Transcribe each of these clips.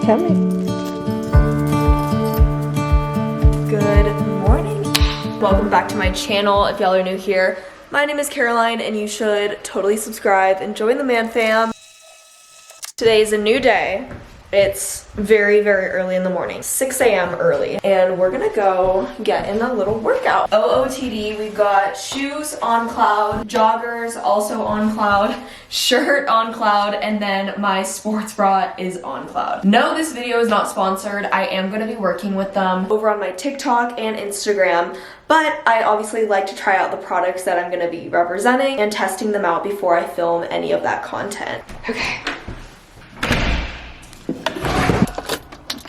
coming. Good morning. Welcome back to my channel. If y'all are new here, my name is Caroline and you should totally subscribe and join the man fam. Today is a new day. It's very, very early in the morning, 6 a.m. early, and we're gonna go get in a little workout. OOTD, we've got shoes on cloud, joggers also on cloud, shirt on cloud, and then my sports bra is on cloud. No, this video is not sponsored. I am gonna be working with them over on my TikTok and Instagram, but I obviously like to try out the products that I'm gonna be representing and testing them out before I film any of that content. Okay.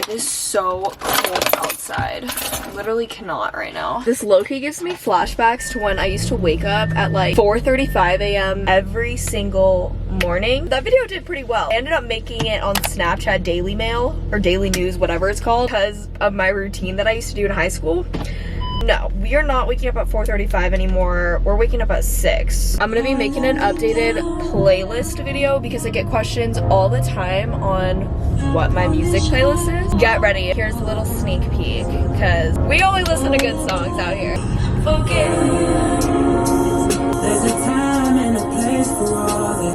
It is so cold outside. I literally cannot right now. This low-key gives me flashbacks to when I used to wake up at like 4:35 a.m. every single morning. That video did pretty well. I ended up making it on Snapchat Daily Mail or Daily News, whatever it's called, because of my routine that I used to do in high school. No, we are not waking up at 4:35 anymore. We're waking up at 6. I'm gonna be making an updated playlist video because I get questions all the time on what my music playlist is. Get ready. Here's a little sneak peek because we only listen to good songs out here. Focus. There's a time and a place for all this.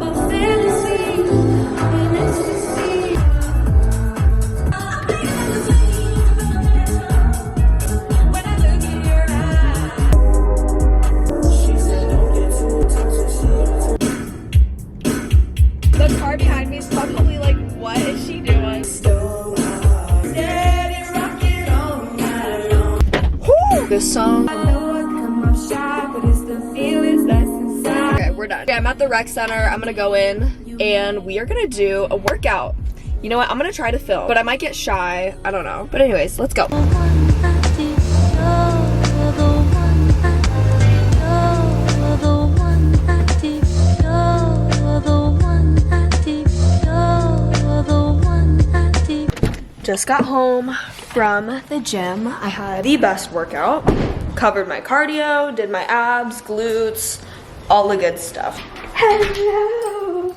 This song. Okay, we're done. Okay, I'm at the rec center. I'm gonna go in and we are gonna do a workout. You know what? I'm gonna try to film, but I might get shy. I don't know. But anyways, let's go. Just got home from the gym. I had the best workout. Covered my cardio, did my abs, glutes, all the good stuff. Hello!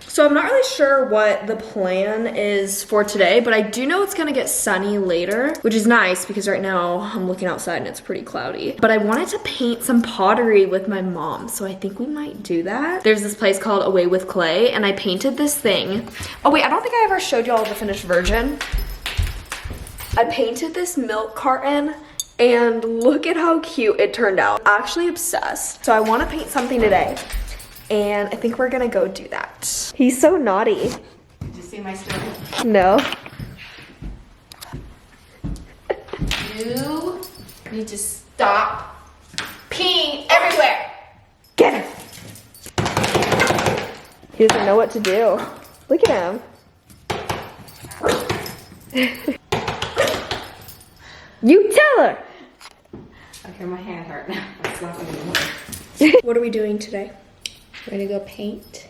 So I'm not really sure what the plan is for today, but I do know it's gonna get sunny later, which is nice because right now I'm looking outside and it's pretty cloudy. But I wanted to paint some pottery with my mom, so I think we might do that. There's this place called Away with Clay, and I painted this thing. Oh wait, I don't think I ever showed y'all the finished version. I painted this milk carton and look at how cute it turned out. I'm actually obsessed. So I want to paint something today and I think we're gonna go do that. He's so naughty. Did you see my story? No. You need to stop peeing everywhere. Get him. He doesn't know what to do. Look at him. You tell her! Okay, my hand hurt now. That's not gonna work. What are we doing today? We're gonna go paint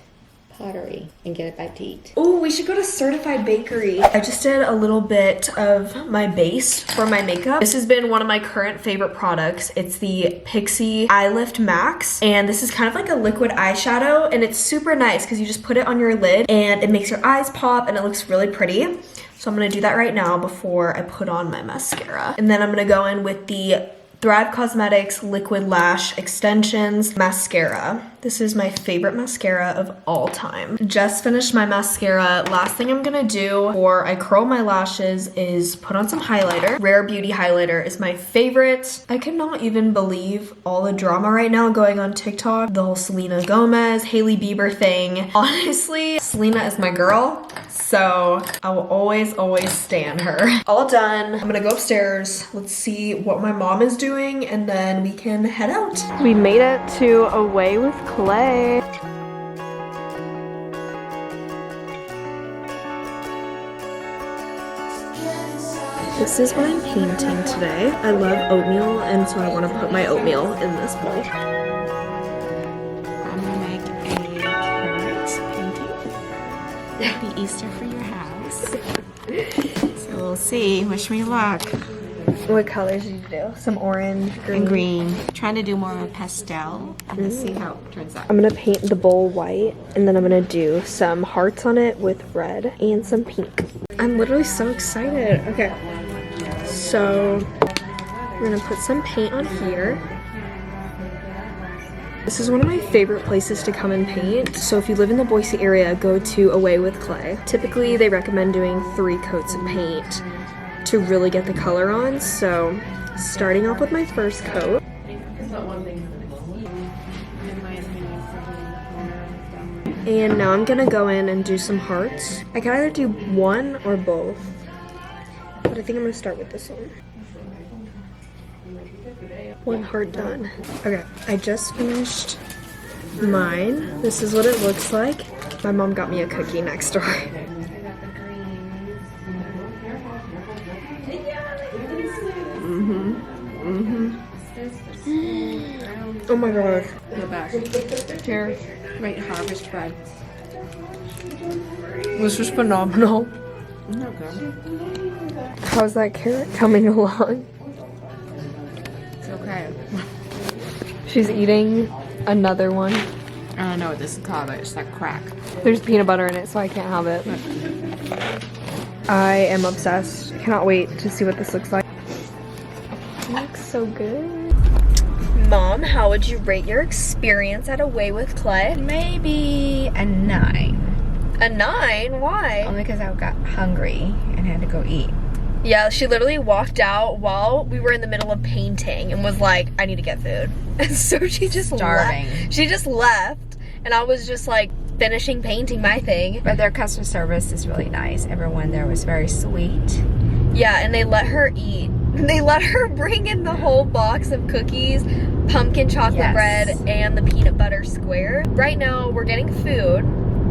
pottery and get it back to eat. Oh, we should go to Certified Bakery. I just did a little bit of my base for my makeup. This has been one of my current favorite products. It's the Pixie Eye Lift Max, and this is kind of like a liquid eyeshadow, and it's super nice because you just put it on your lid and it makes your eyes pop and it looks really pretty. So I'm gonna do that right now before I put on my mascara. And then I'm gonna go in with the Thrive Cosmetics Liquid Lash Extensions Mascara. This is my favorite mascara of all time. Just finished my mascara. Last thing I'm gonna do before I curl my lashes is put on some highlighter. Rare Beauty highlighter is my favorite. I cannot even believe all the drama right now going on TikTok. The whole Selena Gomez, Hailey Bieber thing. Honestly, Selena is my girl, so I will always, always stan her. All done. I'm gonna go upstairs. Let's see what my mom is doing and then we can head out. We made it to Away with Clay. This is what I'm painting today. I love oatmeal, and so I want to put my oatmeal in this bowl. I'm gonna make a carrot painting. Happy Easter for your house. So we'll see. Wish me luck. What colors did you do? Some orange, green. And green. Trying to do more of a pastel. Let's see how it turns out. I'm gonna paint the bowl white, and then I'm gonna do some hearts on it with red and some pink. I'm literally so excited. Okay, so we're gonna put some paint on here. This is one of my favorite places to come and paint. So if you live in the Boise area, go to Away with Clay. Typically, they recommend doing 3 coats of paint to really get the color on. So starting off with my first coat. And now I'm gonna go in and do some hearts. I can either do one or both, but I think I'm gonna start with this one. One heart done. Okay, I just finished mine. This is what it looks like. My mom got me a cookie next door. Oh my gosh. The best. Here, great harvest bread. This is phenomenal. Okay. How's that carrot coming along? It's okay. She's eating another one. I don't know what this is called, but it's like crack. There's peanut butter in it, so I can't have it. I am obsessed. I cannot wait to see what this looks like. It looks so good. Mom, how would you rate your experience at Away with Clay? Maybe a 9. A 9? Why? Only because I got hungry and had to go eat. Yeah, she literally walked out while we were in the middle of painting and was like, I need to get food. And so she just Starving. left. She just left, and I was just like finishing painting my thing. But their customer service is really nice. Everyone there was very sweet. Yeah, and they let her eat. They let her bring in the whole box of cookies, pumpkin chocolate bread, and the peanut butter square. Right now, we're getting food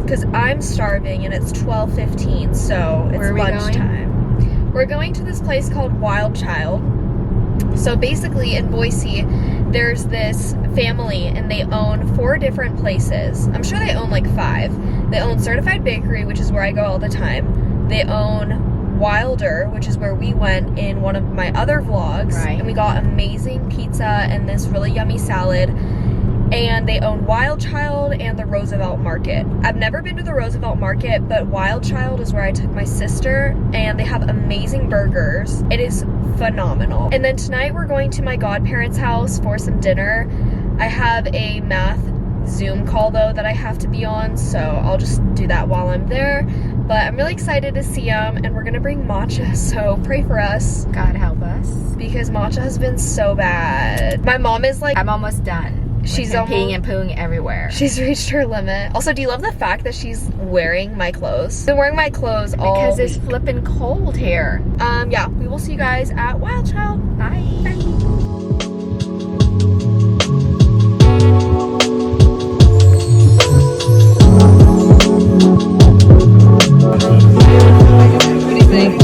because I'm starving and it's 12:15, so it's lunchtime. We're going to this place called Wild Child. So basically in Boise, there's this family and they own 4 different places. I'm sure they own like 5. They own Certified Bakery, which is where I go all the time. They own Wilder, which is where we went in one of my other vlogs. Right. And we got amazing pizza and this really yummy salad. And they own Wild Child and the Roosevelt Market. I've never been to the Roosevelt Market, but Wild Child is where I took my sister, and they have amazing burgers. It is phenomenal. And then tonight we're going to my godparents' house for some dinner. I have a math Zoom call though that I have to be on, so I'll just do that while I'm there. But I'm really excited to see them, and we're gonna bring matcha, so pray for us. God help us. Because matcha has been so bad. My mom is like, I'm almost done. She's peeing and pooing everywhere. She's reached her limit. Also, do you love the fact that she's wearing my clothes? I've been wearing my clothes all because it's week. flipping cold here. Yeah, we will see you guys at Wild Child. Bye. What do you think?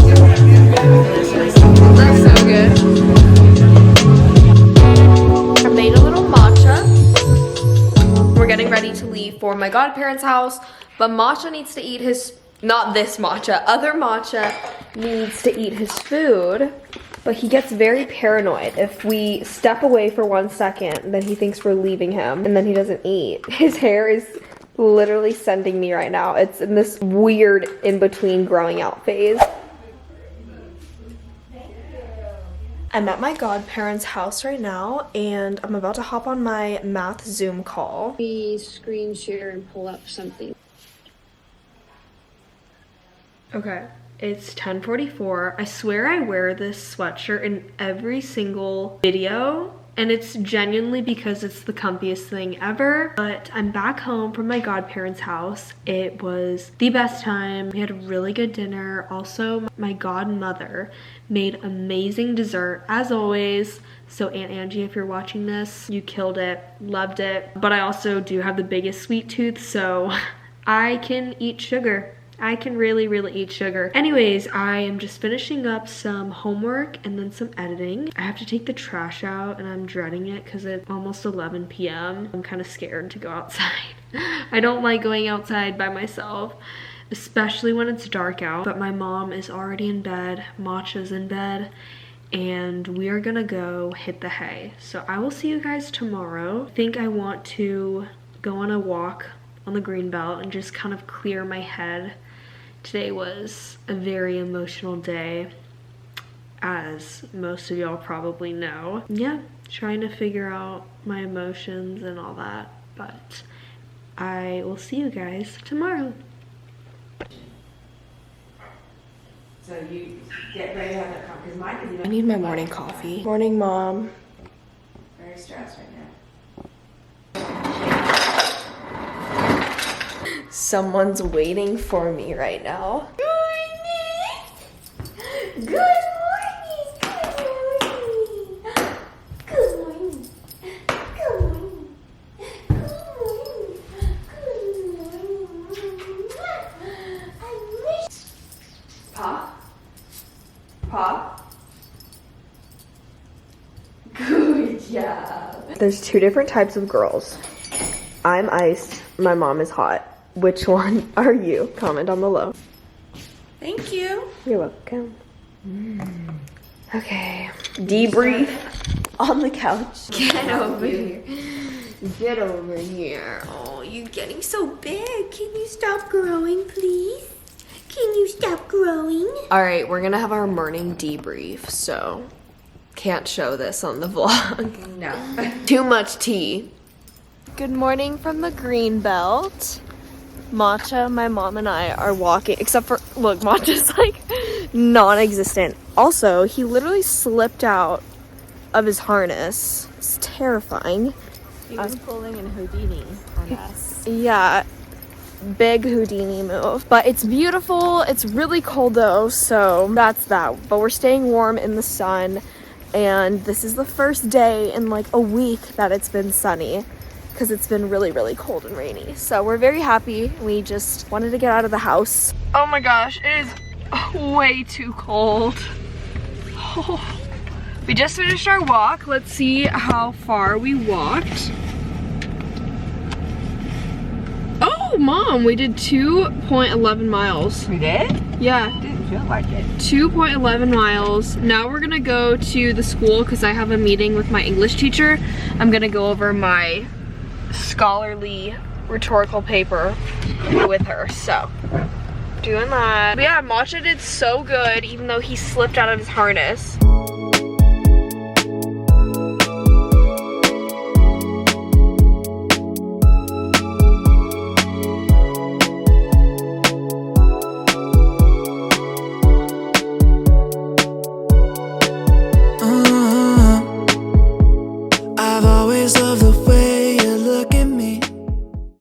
That's so good. I made a little matcha. We're getting ready to leave for my godparents' house, but Matcha needs to eat his, not this Matcha, other Matcha needs to eat his food, but he gets very paranoid. If we step away for 1 second, then he thinks we're leaving him, and then he doesn't eat. His hair is literally sending me right now. It's in this weird in-between growing out phase. I'm at my godparents' house right now, and I'm about to hop on my math Zoom call. Me screen share and pull up something. Okay, it's 10:44. I swear I wear this sweatshirt in every single video, and it's genuinely because it's the comfiest thing ever. But I'm back home from my godparents' house. It was the best time. We had a really good dinner. Also, my godmother made amazing dessert as always. So Aunt Angie, if you're watching this, you killed it, loved it. But I also do have the biggest sweet tooth, so I can eat sugar. I can really eat sugar. Anyways, I am just finishing up some homework and then some editing. I have to take the trash out and I'm dreading it because it's almost 11 p.m. I'm kind of scared to go outside. I don't like going outside by myself, especially when it's dark out. But my mom is already in bed, Matcha's in bed, and we are gonna go hit the hay. So I will see you guys tomorrow. I think I want to go on a walk on the greenbelt and just kind of clear my head Today was a very emotional day, as most of y'all probably know. Yeah, trying to figure out my emotions and all that, but I will see you guys tomorrow. So you get ready to have that coffee, because mine is I even need my morning coffee. Morning, Mom. very stressed right now. Someone's waiting for me right now. Good morning. Good morning. Good morning. Good morning. Good morning. I wish. Pop? Pop? Good job. There's two different types of girls. I'm iced, my mom is hot. Which one are you? Comment down below. Thank you. You're welcome. Okay, debrief on the couch. Get over here. Get over here. Oh, you're getting so big. Can you stop growing, please? Can you stop growing? All right, we're gonna have our morning debrief, so can't show this on the vlog. No. Too much tea. Good morning from the green belt. Matcha, my mom and I are walking, except for, look, Matcha's like non-existent. Also, he literally slipped out of his harness. It's terrifying. He was pulling in Houdini on us. Yeah, big Houdini move. But it's beautiful. It's really cold though, so that's that. But we're staying warm in the sun, and this is the first day in like a week that it's been sunny, because it's been really, really cold and rainy. So we're very happy. We just wanted to get out of the house. Oh my gosh, it is way too cold. Oh. We just finished our walk. Let's see how far we walked. Oh, Mom, we did 2.11 miles. We did? Yeah. Didn't feel like it. 2.11 miles. Now we're gonna go to the school because I have a meeting with my English teacher. I'm gonna go over my scholarly rhetorical paper with her, so doing that. But yeah, Matcha did so good even though he slipped out of his harness. I've always loved the